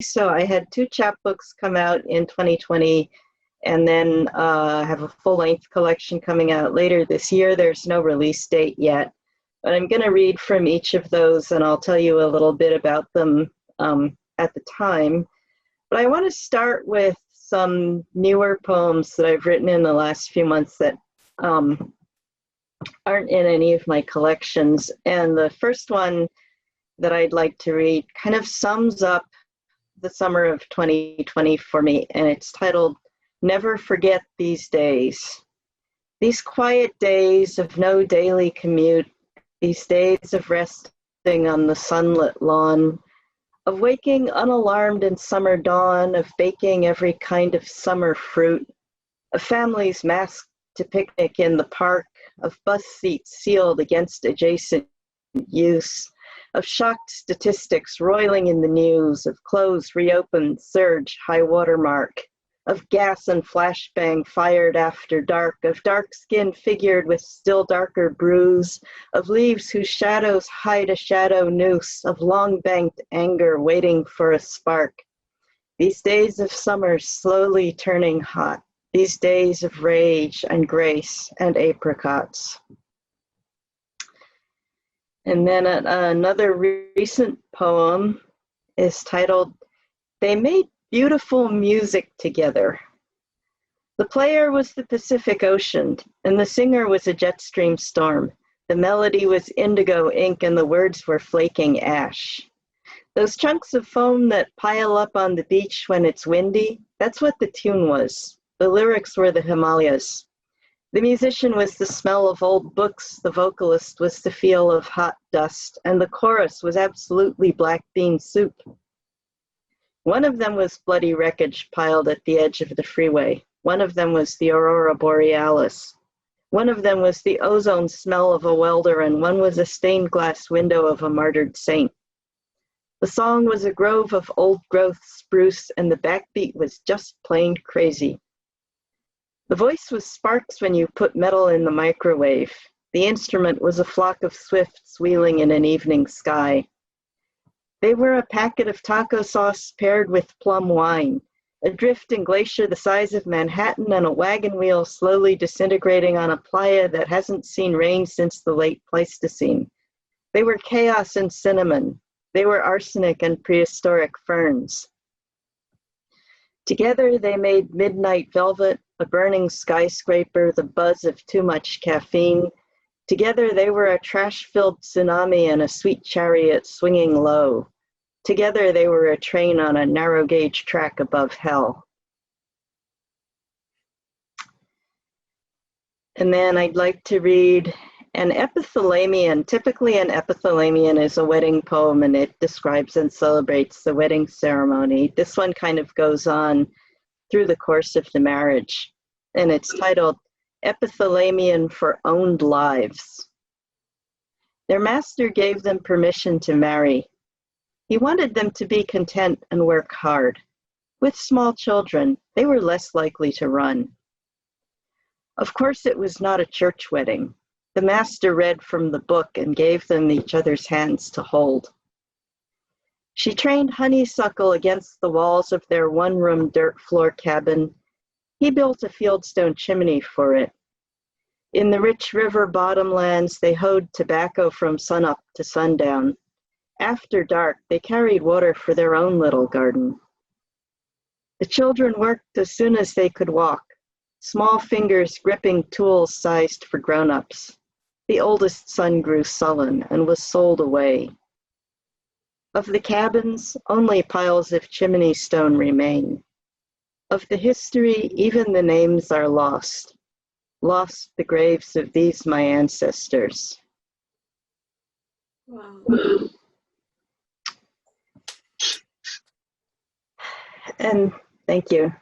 So I had two chapbooks come out in 2020, and then have a full-length collection coming out later this year. There's no release date yet, but I'm going to read from each of those, and I'll tell you a little bit about them at the time. But I want to start with some newer poems that I've written in the last few months that aren't in any of my collections. And the first one that I'd like to read kind of sums up the summer of 2020 for me, and it's titled "Never Forget These Days." These quiet days of no daily commute, these days of resting on the sunlit lawn, of waking unalarmed in summer dawn, of baking every kind of summer fruit, of families masked to picnic in the park, of bus seats sealed against adjacent use, of shocked statistics roiling in the news, of clothes reopened, surge, high water mark, of gas and flashbang fired after dark, of dark skin figured with still darker bruise, of leaves whose shadows hide a shadow noose, of long banked anger waiting for a spark. These days of summer slowly turning hot, these days of rage and grace and apricots. And then another recent poem is titled, "They Made Beautiful Music Together." The player was the Pacific Ocean, and the singer was a jet stream storm. The melody was indigo ink, and the words were flaking ash. Those chunks of foam that pile up on the beach when it's windy, that's what the tune was. The lyrics were the Himalayas. The musician was the smell of old books, the vocalist was the feel of hot dust, and the chorus was absolutely black bean soup. One of them was bloody wreckage piled at the edge of the freeway. One of them was the aurora borealis. One of them was the ozone smell of a welder, and one was a stained glass window of a martyred saint. The song was a grove of old-growth spruce, and the backbeat was just plain crazy. The voice was sparks when you put metal in the microwave. The instrument was a flock of swifts wheeling in an evening sky. They were a packet of taco sauce paired with plum wine, a drifting glacier the size of Manhattan, and a wagon wheel slowly disintegrating on a playa that hasn't seen rain since the late Pleistocene. They were chaos and cinnamon. They were arsenic and prehistoric ferns. Together they made midnight velvet, a burning skyscraper, the buzz of too much caffeine. Together they were a trash-filled tsunami and a sweet chariot swinging low. Together they were a train on a narrow-gauge track above hell. And then I'd like to read an epithalamion. Typically an epithalamion is a wedding poem, and it describes and celebrates the wedding ceremony. This one kind of goes on through the course of the marriage, and it's titled "Epithalamion for Owned Lives." Their master gave them permission to marry. He wanted them to be content and work hard. With small children, they were less likely to run. Of course, it was not a church wedding. The master read from the book and gave them each other's hands to hold. She trained honeysuckle against the walls of their one-room dirt floor cabin. He built a fieldstone chimney for it. In the rich river bottomlands, they hoed tobacco from sunup to sundown. After dark, they carried water for their own little garden. The children worked as soon as they could walk, small fingers gripping tools sized for grown-ups. The oldest son grew sullen and was sold away. Of the cabins, only piles of chimney stone remain. Of the history, even the names are lost. Lost the graves of these my ancestors. Wow. And thank you.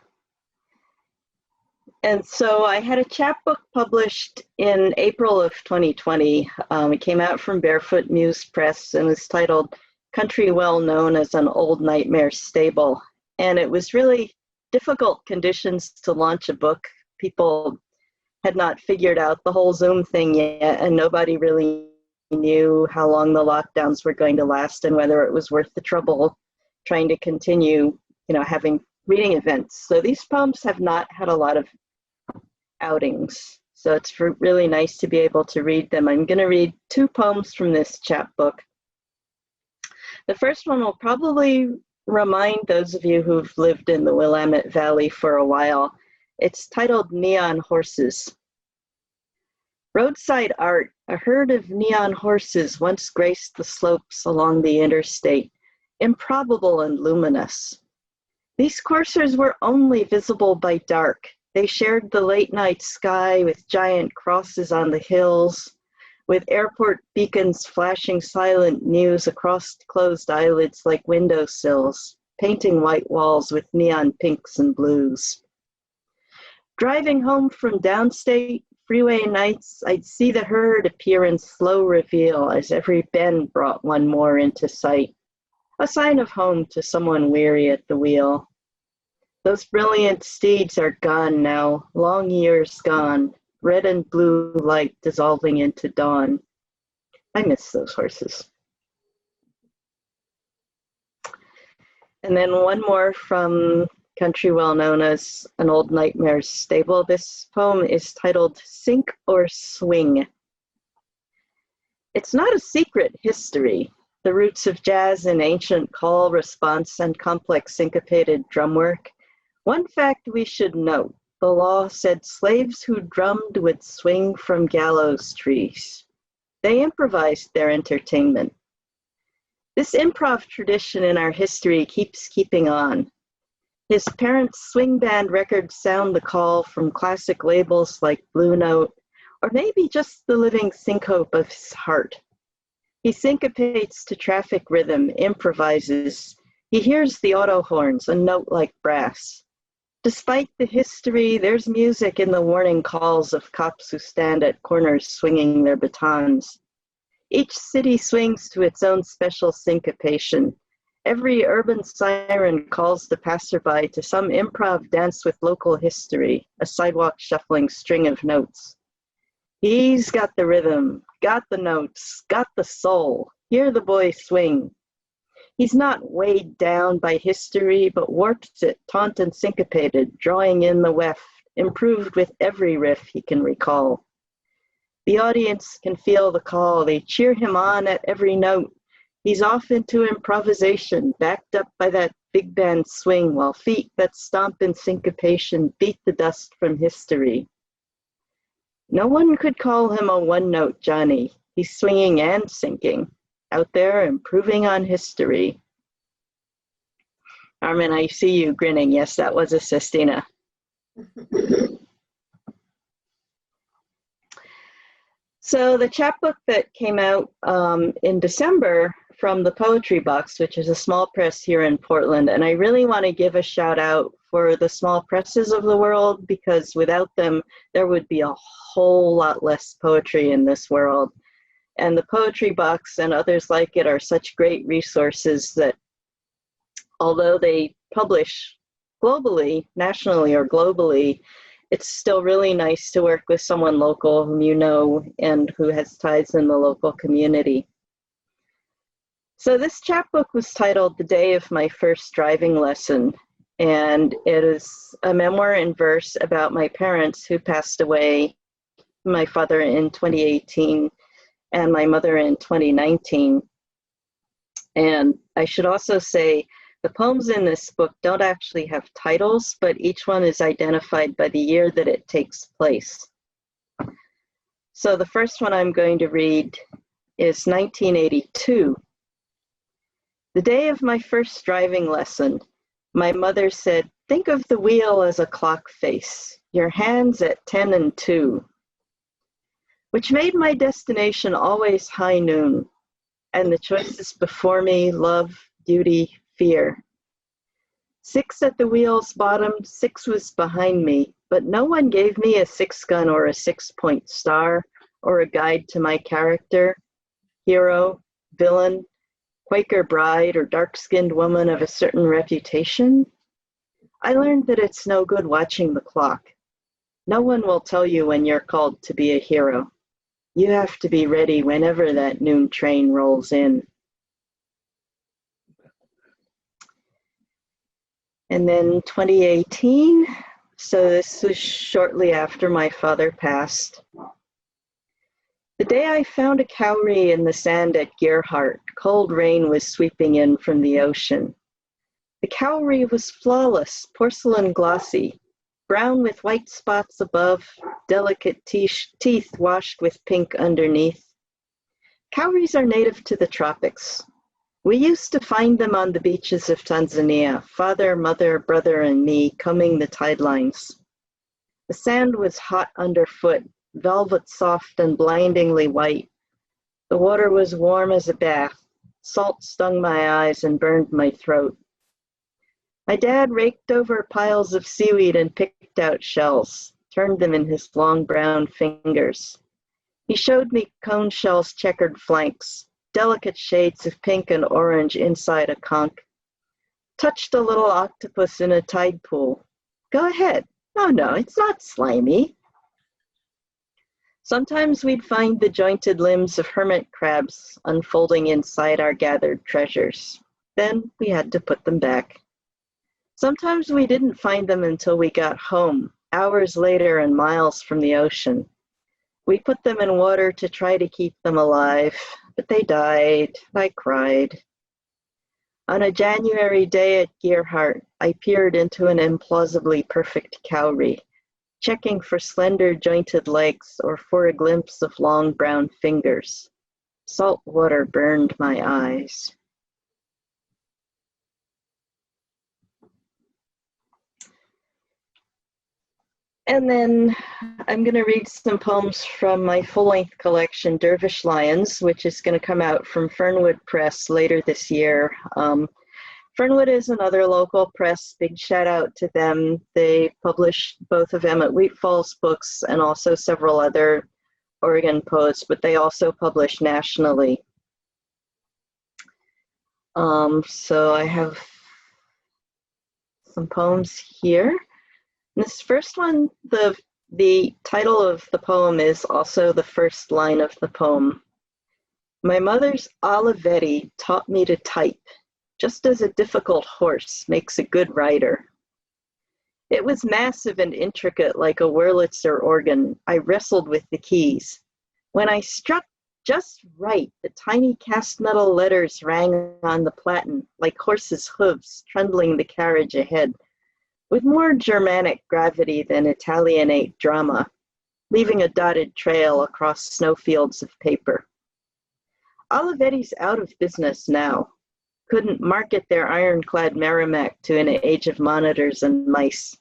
And so I had a chapbook published in April of 2020. It came out from Barefoot Muse Press and was titled "Country Well Known as an Old Nightmare Stable." And it was really difficult conditions to launch a book. People had not figured out the whole Zoom thing yet, and nobody really knew how long the lockdowns were going to last and whether it was worth the trouble trying to continue, having reading events. So these poems have not had a lot of outings. So it's really nice to be able to read them. I'm going to read 2 poems from this chapbook. The first one will probably remind those of you who've lived in the Willamette Valley for a while. It's titled Neon Horses. Roadside art, a herd of neon horses once graced the slopes along the interstate, improbable and luminous. These coursers were only visible by dark. They shared the late night sky with giant crosses on the hills, with airport beacons flashing silent news across closed eyelids like windowsills, painting white walls with neon pinks and blues. Driving home from downstate, freeway nights, I'd see the herd appear in slow reveal as every bend brought one more into sight, a sign of home to someone weary at the wheel. Those brilliant steeds are gone now, long years gone, red and blue light dissolving into dawn. I miss those horses. And then one more from country well known as An Old Nightmare's Stable. This poem is titled Sink or Swing. It's not a secret history, the roots of jazz in ancient call, response, and complex syncopated drum work. One fact we should note, the law said slaves who drummed would swing from gallows trees. They improvised their entertainment. This improv tradition in our history keeps keeping on. His parents' swing band records sound the call from classic labels like Blue Note, or maybe just the living syncope of his heart. He syncopates to traffic rhythm, improvises. He hears the auto horns, a note like brass. Despite the history, there's music in the warning calls of cops who stand at corners swinging their batons. Each city swings to its own special syncopation. Every urban siren calls the passerby to some improv dance with local history, a sidewalk shuffling string of notes. He's got the rhythm, got the notes, got the soul. Hear the boy swing. He's not weighed down by history, but warps it, taut and syncopated, drawing in the weft, improved with every riff he can recall. The audience can feel the call. They cheer him on at every note. He's off into improvisation, backed up by that big band swing, while feet that stomp in syncopation beat the dust from history. No one could call him a one-note Johnny. He's swinging and syncing, out there improving on history. Armin, I see you grinning. Yes, that was a sestina. So the chapbook that came out in December from the Poetry Box, which is a small press here in Portland, and I really want to give a shout out for the small presses of the world, because without them, there would be a whole lot less poetry in this world. And the Poetry Box and others like it are such great resources that although they publish globally, nationally or globally, it's still really nice to work with someone local whom you know and who has ties in the local community. So this chapbook was titled The Day of My First Driving Lesson, and it is a memoir in verse about my parents who passed away, my father in 2018 and my mother in 2019. And I should also say, the poems in this book don't actually have titles, but each one is identified by the year that it takes place. So the first one I'm going to read is 1982. The day of my first driving lesson, my mother said, "Think of the wheel as a clock face, your hands at 10 and 2, which made my destination always high noon, and the choices before me, love, duty, fear. 6 at the wheel's bottom, 6 was behind me, but no one gave me a 6-gun or a 6-point star or a guide to my character, hero, villain, Quaker bride, or dark-skinned woman of a certain reputation. I learned that it's no good watching the clock. No one will tell you when you're called to be a hero. You have to be ready whenever that noon train rolls in." And then 2018, so this was shortly after my father passed. The day I found a cowrie in the sand at Gerhardt, cold rain was sweeping in from the ocean. The cowrie was flawless, porcelain glossy, brown with white spots above, delicate teeth washed with pink underneath. Cowries are native to the tropics. We used to find them on the beaches of Tanzania, father, mother, brother, and me combing the tide lines. The sand was hot underfoot, velvet soft and blindingly white. The water was warm as a bath. Salt stung my eyes and burned my throat. My dad raked over piles of seaweed and picked out shells, turned them in his long brown fingers. He showed me cone shells' checkered flanks, delicate shades of pink and orange inside a conch. Touched a little octopus in a tide pool. Go ahead. Oh no, it's not slimy. Sometimes we'd find the jointed limbs of hermit crabs unfolding inside our gathered treasures. Then we had to put them back. Sometimes we didn't find them until we got home, hours later and miles from the ocean. We put them in water to try to keep them alive, but they died. I cried. On a January day at Gerhardt, I peered into an implausibly perfect cowrie, checking for slender jointed legs or for a glimpse of long brown fingers. Salt water burned my eyes. And then I'm going to read some poems from my full-length collection, Dervish Lions, which is going to come out from Fernwood Press later this year. Fernwood is another local press. Big shout out to them. They publish both of Emmett Wheatfall's books and also several other Oregon poets, but they also publish nationally. So I have some poems here. This first one, the title of the poem is also the first line of the poem. My mother's Olivetti taught me to type, just as a difficult horse makes a good rider. It was massive and intricate like a Wurlitzer organ. I wrestled with the keys. When I struck just right, the tiny cast metal letters rang on the platen like horses' hooves trundling the carriage ahead, with more Germanic gravity than Italianate drama, leaving a dotted trail across snowfields of paper. Olivetti's out of business now. Couldn't market their ironclad Merrimack to an age of monitors and mice.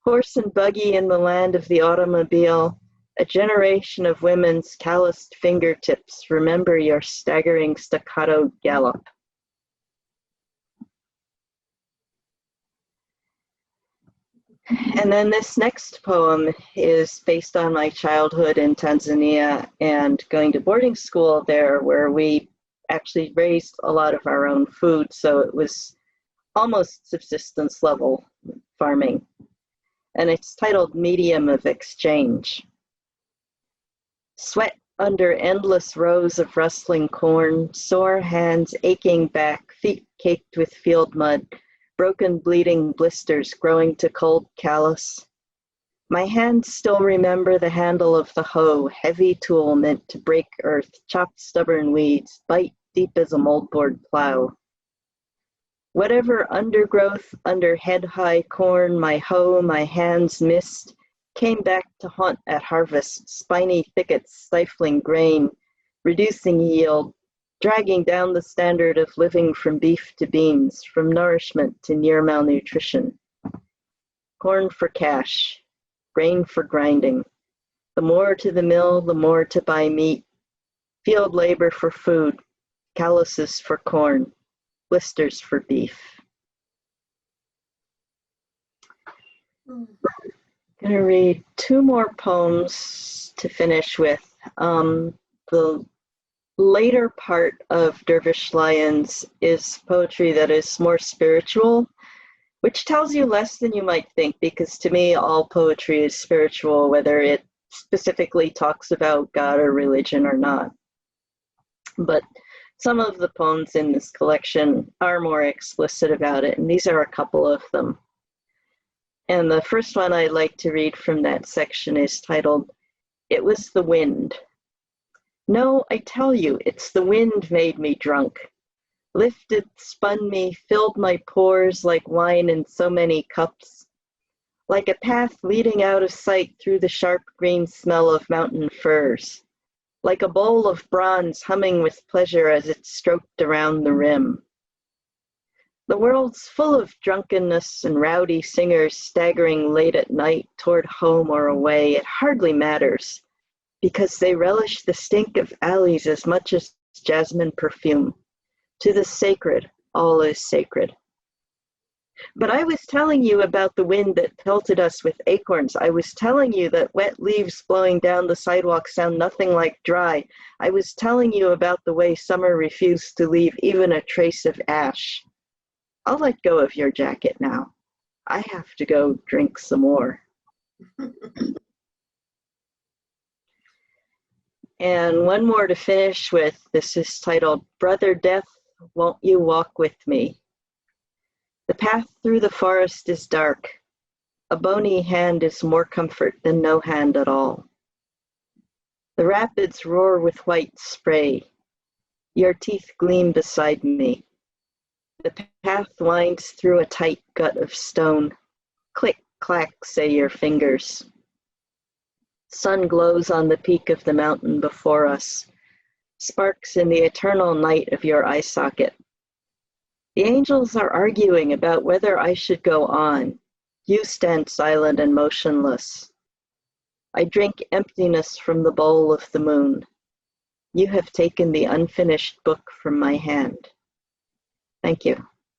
Horse and buggy in the land of the automobile, a generation of women's calloused fingertips remember your staggering staccato gallop. And then this next poem is based on my childhood in Tanzania and going to boarding school there, where we actually raised a lot of our own food, so it was almost subsistence level farming. And it's titled Medium of Exchange. Sweat under endless rows of rustling corn, sore hands aching back, feet caked with field mud, broken bleeding blisters growing to cold callus. My hands still remember the handle of the hoe, heavy tool meant to break earth, chop stubborn weeds, bite deep as a moldboard plow. Whatever undergrowth under head-high corn my hoe, my hands missed, came back to haunt at harvest, spiny thickets stifling grain, reducing yield, dragging down the standard of living from beef to beans, from nourishment to near malnutrition. Corn for cash, grain for grinding. The more to the mill, the more to buy meat. Field labor for food, calluses for corn, blisters for beef. I'm going to read two more poems to finish with. The later part of Dervish Lions is poetry that is more spiritual, which tells you less than you might think, because to me, all poetry is spiritual, whether it specifically talks about God or religion or not. But Some of the poems in this collection are more explicit about it, and these are a couple of them. And the first one I'd like to read from that section is titled, "It Was the Wind." No, I tell you, it's the wind made me drunk. Lifted, spun me, filled my pores like wine in so many cups. Like a path leading out of sight through the sharp green smell of mountain firs. Like a bowl of bronze humming with pleasure as it stroked around the rim. The world's full of drunkenness and rowdy singers staggering late at night toward home or away. It hardly matters, because they relish the stink of alleys as much as jasmine perfume. To the sacred, all is sacred. But I was telling you about the wind that pelted us with acorns. I was telling you that wet leaves blowing down the sidewalk sound nothing like dry. I was telling you about the way summer refused to leave even a trace of ash. I'll let go of your jacket now. I have to go drink some more. And one more to finish with. This is titled, "Brother Death, Won't You Walk With Me?" The path through the forest is dark. A bony hand is more comfort than no hand at all. The rapids roar with white spray. Your teeth gleam beside me. The path winds through a tight gut of stone. Click, clack, say your fingers. Sun glows on the peak of the mountain before us. Sparks in the eternal night of your eye socket. The angels are arguing about whether I should go on. You stand silent and motionless. I drink emptiness from the bowl of the moon. You have taken the unfinished book from my hand. Thank you.